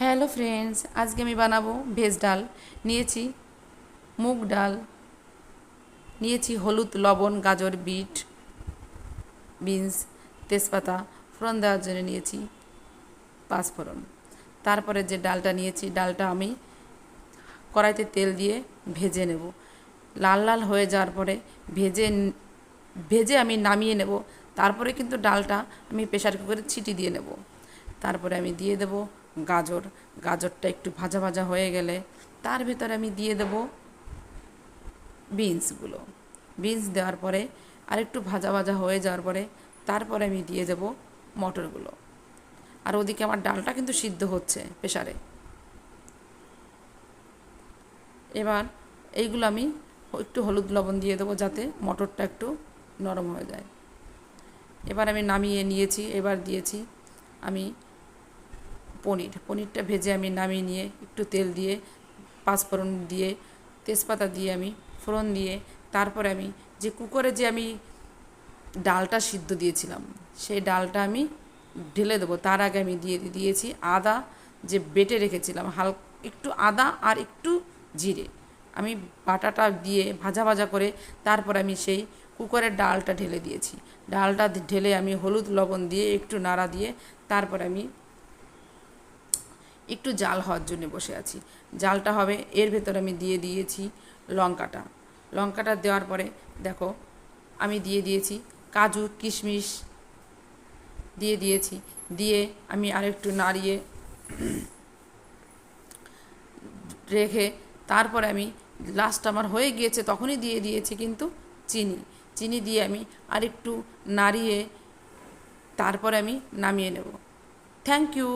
Hello friends, আজকে আমি বানাবো ভেজ ডাল। নিয়েছি মুগ ডাল, নিয়েছি হলুদ, লবণ, গাজর, বিট, বিনস, তেজপাতা, ফোড়ন দেওয়ার জন্য নিয়েছি পাঁচফোড়ন। তারপরে যে ডালটা নিয়েছি, ডালটা আমি কড়াইতে তেল দিয়ে ভেজে নেব। লাল লাল হয়ে যাওয়ার পরে ভেজে ভেজে আমি নামিয়ে নেব। তারপরে কিন্তু ডালটা আমি প্রেসার কুকারে ছিটি দিয়ে নেব। তারপরে আমি দিয়ে দেব গাজর। গাজরটা একটু ভাজা ভাজা হয়ে গেলে তার ভেতরে আমি দিয়ে দেব বিনসগুলো। বিনস দেওয়ার পরে আরেকটু ভাজা ভাজা হয়ে যাওয়ার পরে তারপরে আমি দিয়ে দেব মটরগুলো। আর ওদিকে আমার ডালটা কিন্তু সিদ্ধ হচ্ছে প্রেসারে। এবার এইগুলো আমি একটু হলুদ লবণ দিয়ে দেবো যাতে মটরটা একটু নরম হয়ে যায়। এবার আমি নামিয়ে নিয়েছি। এবার দিয়েছি আমি পনিরটা ভেজে আমি নামিয়ে নিয়ে একটু তেল দিয়ে পাঁচফোড়ন দিয়ে তেজপাতা দিয়ে আমি ফোড়ন দিয়ে তারপরে আমি যে কুকারে যে আমি ডালটা সিদ্ধ দিয়েছিলাম সেই ডালটা আমি ঢেলে দেবো। তার আগে আমি দিয়েছি আদা, যে বেটে রেখেছিলাম একটু আদা আর একটু জিরে। আমি বাটাটা দিয়ে ভাজা ভাজা করে তারপর আমি সেই কুকারের ডালটা ঢেলে দিয়েছি। ডালটা ঢেলে আমি হলুদ লবণ দিয়ে একটু নাড়া দিয়ে তারপর আমি একটু জাল হওয়ার জন্য বসে আছি। জালটা হবে, এর ভেতর আমি দিয়ে দিয়েছি লঙ্কাটা দেওয়ার পরে দেখো আমি দিয়ে দিয়েছি কাজু কিশমিশ দিয়ে দিয়েছি। দিয়ে আমি আরেকটু নাড়িয়ে রেখে তারপরে আমি লাস্ট আমার হয়ে গিয়েছে তখনই দিয়ে দিয়েছি কিন্তু চিনি দিয়ে আমি আরেকটু নাড়িয়ে তারপরে আমি নামিয়ে নেব। Thank you.